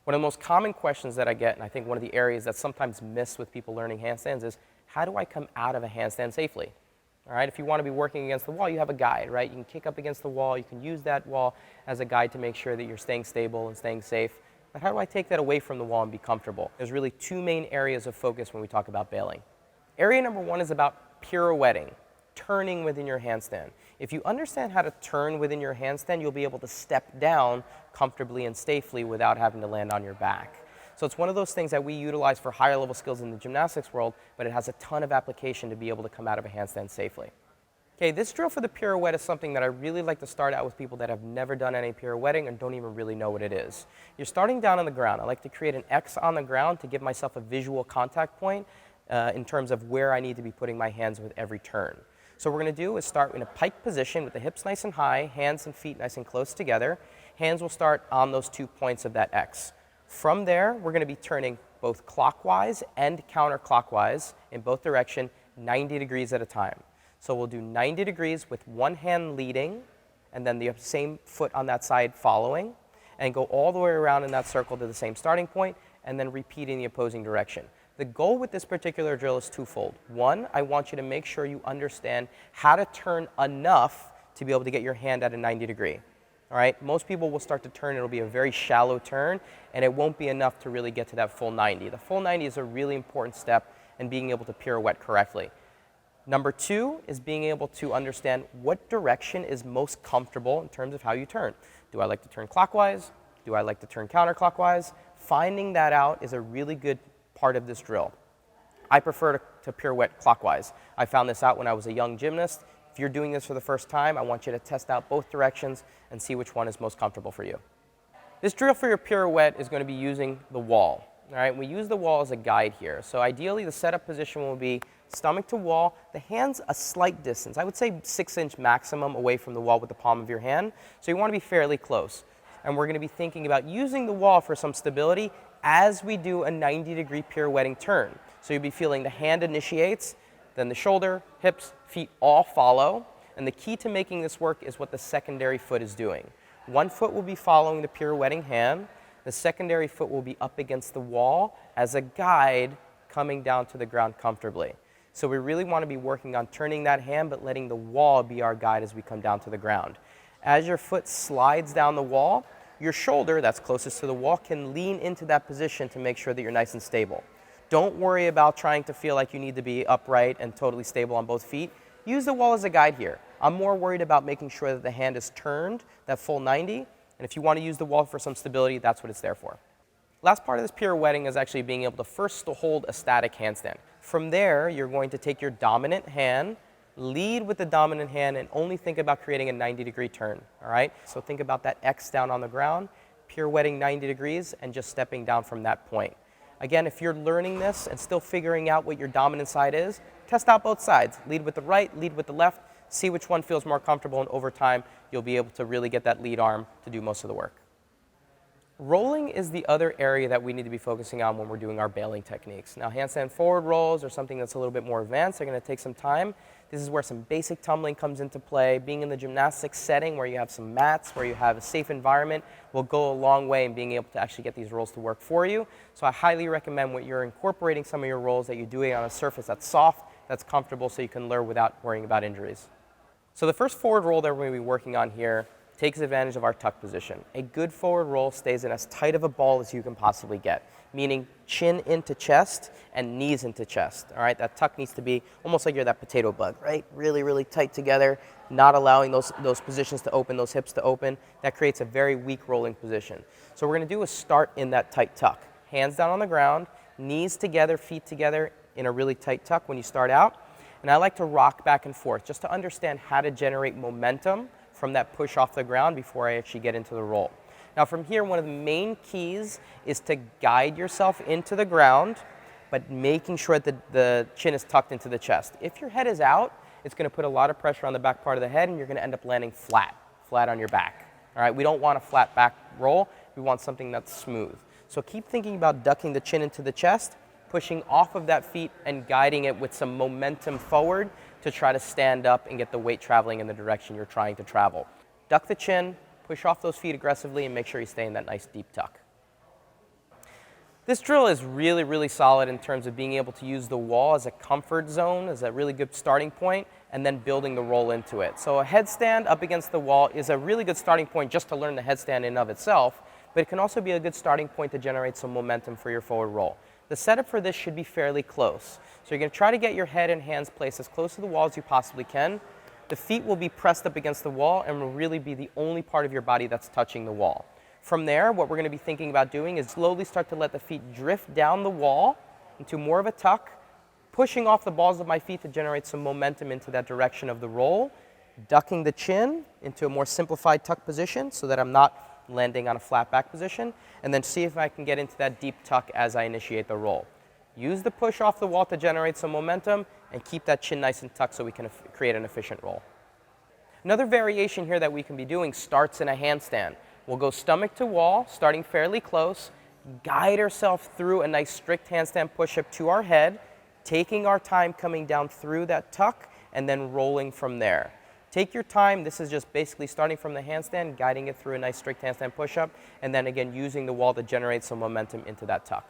One of the most common questions that I get, and I think one of the areas that's sometimes missed with people learning handstands is, how do I come out of a handstand safely? All right, if you want to be working against the wall, you have a guide, right? You can kick up against the wall, you can use that wall as a guide to make sure that you're staying stable and staying safe. But how do I take that away from the wall and be comfortable? There's really two main areas of focus when we talk about bailing. Area number one is about pirouetting, turning within your handstand. If you understand how to turn within your handstand, you'll be able to step down comfortably and safely without having to land on your back. So it's one of those things that we utilize for higher level skills in the gymnastics world, but it has a ton of application to be able to come out of a handstand safely. Okay, this drill for the pirouette is something that I really like to start out with people that have never done any pirouetting and don't even really know what it is. You're starting down on the ground. I like to create an X on the ground to give myself a visual contact point in terms of where I need to be putting my hands with every turn. So what we're going to do is start in a pike position with the hips nice and high, hands and feet nice and close together. Hands will start on those 2 points of that X. From there, we're going to be turning both clockwise and counterclockwise in both directions, 90 degrees at a time. So we'll do 90 degrees with one hand leading, and then the same foot on that side following, and go all the way around in that circle to the same starting point, and then repeat in the opposing direction. The goal with this particular drill is twofold. One, I want you to make sure you understand how to turn enough to be able to get your hand at a 90 degree. All right, most people will start to turn, it'll be a very shallow turn, and it won't be enough to really get to that full 90. The full 90 is a really important step in being able to pirouette correctly. Number two is being able to understand what direction is most comfortable in terms of how you turn. Do I like to turn clockwise? Do I like to turn counterclockwise? Finding that out is a really good part of this drill. I prefer to pirouette clockwise. I found this out when I was a young gymnast. If you're doing this for the first time, I want you to test out both directions and see which one is most comfortable for you. This drill for your pirouette is going to be using the wall. All right, we use the wall as a guide here. So ideally, the setup position will be stomach to wall, the hands a slight distance. I would say 6-inch maximum away from the wall with the palm of your hand. So you want to be fairly close. And we're going to be thinking about using the wall for some stability as we do a 90-degree pirouetting turn. So you'll be feeling the hand initiates, then the shoulder, hips, feet all follow. And the key to making this work is what the secondary foot is doing. One foot will be following the pirouetting hand. The secondary foot will be up against the wall as a guide coming down to the ground comfortably. So we really want to be working on turning that hand, but letting the wall be our guide as we come down to the ground. As your foot slides down the wall, your shoulder that's closest to the wall can lean into that position to make sure that you're nice and stable. Don't worry about trying to feel like you need to be upright and totally stable on both feet. Use the wall as a guide here. I'm more worried about making sure that the hand is turned, that full 90, and if you want to use the wall for some stability, that's what it's there for. Last part of this pirouetting is actually being able to first hold a static handstand. From there, you're going to take your dominant hand, lead with the dominant hand, and only think about creating a 90-degree turn, all right? So think about that X down on the ground, pirouetting 90 degrees, and just stepping down from that point. Again, if you're learning this and still figuring out what your dominant side is, test out both sides. Lead with the right, lead with the left, see which one feels more comfortable, and over time, you'll be able to really get that lead arm to do most of the work. Rolling is the other area that we need to be focusing on when we're doing our bailing techniques. Now, handstand forward rolls are something that's a little bit more advanced. They're going to take some time. This is where some basic tumbling comes into play. Being in the gymnastics setting where you have some mats, where you have a safe environment, will go a long way in being able to actually get these rolls to work for you. So I highly recommend when you're incorporating some of your rolls that you do it on a surface that's soft, that's comfortable, so you can learn without worrying about injuries. So the first forward roll that we're going to be working on here takes advantage of our tuck position. A good forward roll stays in as tight of a ball as you can possibly get, meaning chin into chest and knees into chest, all right? That tuck needs to be almost like you're that potato bug, right? Really, really tight together, not allowing those positions to open, those hips to open. That creates a very weak rolling position. So what we're gonna do is start in that tight tuck. Hands down on the ground, knees together, feet together in a really tight tuck when you start out. And I like to rock back and forth just to understand how to generate momentum from that push off the ground before I actually get into the roll. Now from here, one of the main keys is to guide yourself into the ground, but making sure that the chin is tucked into the chest. If your head is out, it's gonna put a lot of pressure on the back part of the head and you're gonna end up landing flat on your back. All right, we don't want a flat back roll, we want something that's smooth. So keep thinking about ducking the chin into the chest, pushing off of that feet and guiding it with some momentum forward to try to stand up and get the weight traveling in the direction you're trying to travel. Duck the chin, push off those feet aggressively, and make sure you stay in that nice deep tuck. This drill is really, really solid in terms of being able to use the wall as a comfort zone, as a really good starting point, and then building the roll into it. So a headstand up against the wall is a really good starting point just to learn the headstand in and of itself, but it can also be a good starting point to generate some momentum for your forward roll. The setup for this should be fairly close. So you're going to try to get your head and hands placed as close to the wall as you possibly can. The feet will be pressed up against the wall and will really be the only part of your body that's touching the wall. From there, what we're going to be thinking about doing is slowly start to let the feet drift down the wall into more of a tuck, pushing off the balls of my feet to generate some momentum into that direction of the roll, ducking the chin into a more simplified tuck position so that I'm not landing on a flat back position, and then see if I can get into that deep tuck as I initiate the roll. Use the push off the wall to generate some momentum and keep that chin nice and tucked so we can create an efficient roll. Another variation here that we can be doing starts in a handstand. We'll go stomach to wall, starting fairly close, guide ourselves through a nice strict handstand push-up to our head, taking our time coming down through that tuck, and then rolling from there. Take your time. This is just basically starting from the handstand, guiding it through a nice strict handstand push-up, and then again using the wall to generate some momentum into that tuck.